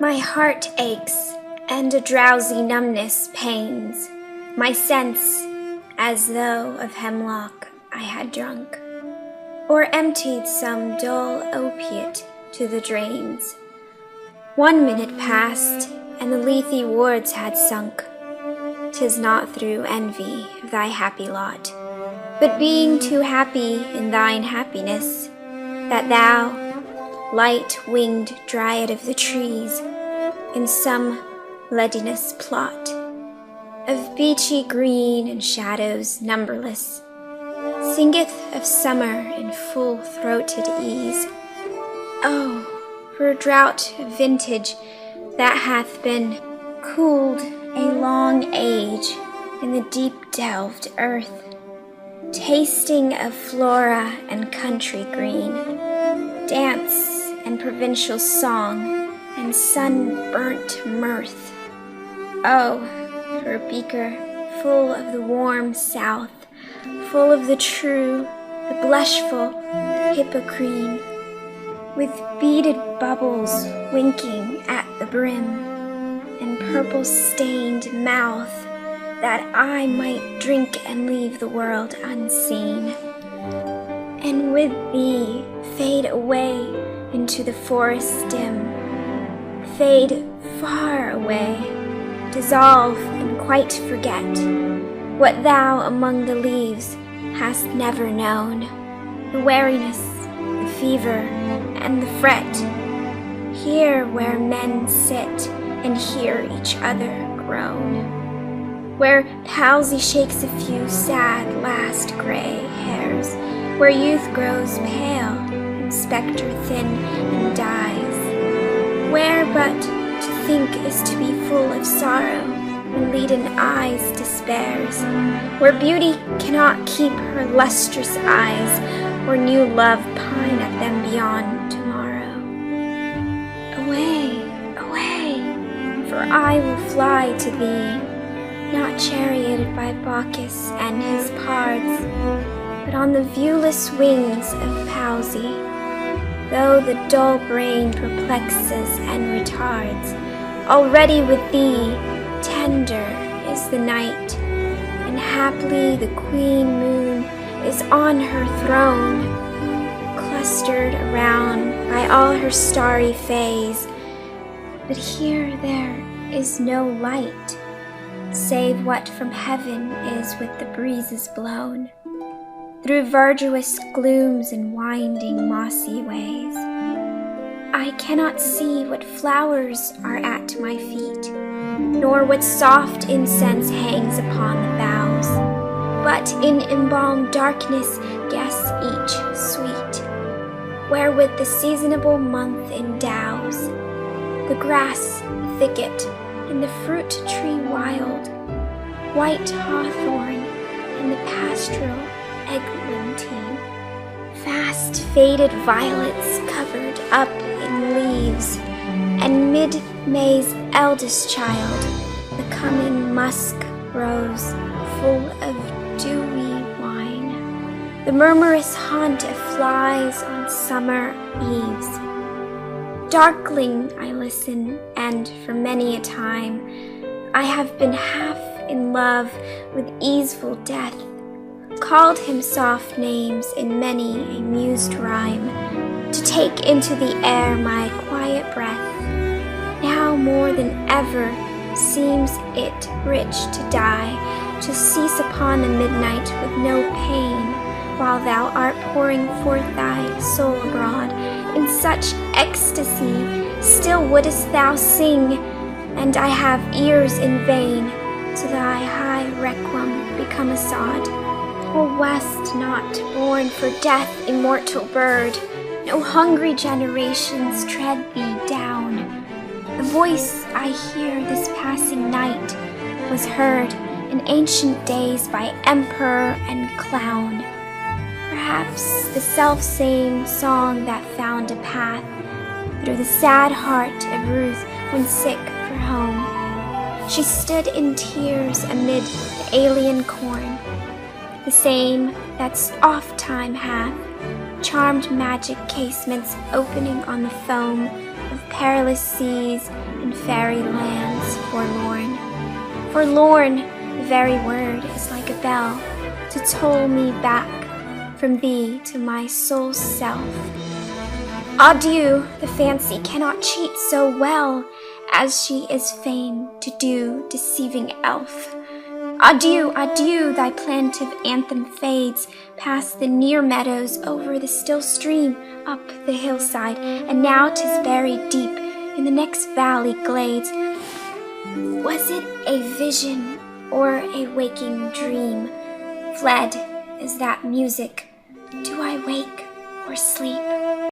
My heart aches, and a drowsy numbness pains my sense, as though of hemlock I had drunk, or emptied some dull opiate to the drains. 1 minute passed, and the lethe wards had sunk. 'Tis not through envy of thy happy lot, but being too happy in thine happiness, that thou, light-winged dryad of the trees, in some leadiness plot of beachy green and shadows numberless, singeth of summer in full-throated ease. Oh, for a drought of vintage that hath been cooled a long age in the deep-delved earth, tasting of flora and country green, dance and provincial song, and sun-burnt mirth. Oh, for a beaker full of the warm south, full of the true, the blushful hippocrene, with beaded bubbles winking at the brim, and purple-stained mouth, that I might drink and leave the world unseen, and with thee fade away into the forest dim, fade far away, dissolve and quite forget what thou among the leaves hast never known, the weariness, the fever, and the fret, here where men sit and hear each other groan, where palsy shakes a few sad last gray hairs, where youth grows pale and spectre thin and dies, where but to think is to be full of sorrow, and leaden eyes despairs, where beauty cannot keep her lustrous eyes, or new love pine at them beyond tomorrow. Away, away, for I will fly to thee, not charioted by Bacchus and his pards, but on the viewless wings of palsy, though the dull brain perplexes and retards. Already with thee tender is the night, and haply the queen moon is on her throne, clustered around by all her starry fays. But here there is no light, save what from heaven is with the breezes blown, through verdurous glooms and winding mossy ways. I cannot see what flowers are at my feet, nor what soft incense hangs upon the boughs, but in embalmed darkness guess each sweet, wherewith the seasonable month endows, the grass, the thicket, and the fruit tree wild, white hawthorn, and the pastoral eglantine, fast faded violets covered up in leaves, and mid-May's eldest child, the coming musk rose full of dewy wine, the murmurous haunt of flies on summer eves. Darkling I listen, and for many a time I have been half in love with easeful death, called him soft names in many a mused rhyme, to take into the air my quiet breath. Now more than ever seems it rich to die, to cease upon the midnight with no pain, while thou art pouring forth thy soul abroad in such ecstasy. Still wouldest thou sing, and I have ears in vain, to thy high requiem become a sod. O wast not born for death, immortal bird, no hungry generations tread thee down. The voice I hear this passing night was heard in ancient days by emperor and clown. Perhaps the self-same song that found a path through the sad heart of Ruth when sick for home. She stood in tears amid the alien corn, the same that's oft-time hath charmed magic casements opening on the foam of perilous seas and fairy lands forlorn. Forlorn, the very word is like a bell to toll me back from thee to my soul's self. Adieu, the fancy cannot cheat so well as she is fain to do, deceiving elf. Adieu, adieu, thy plaintive anthem fades past the near meadows, over the still stream, up the hillside, and now 'tis buried deep in the next valley glades. Was it a vision or a waking dream? Fled is that music. Do I wake or sleep?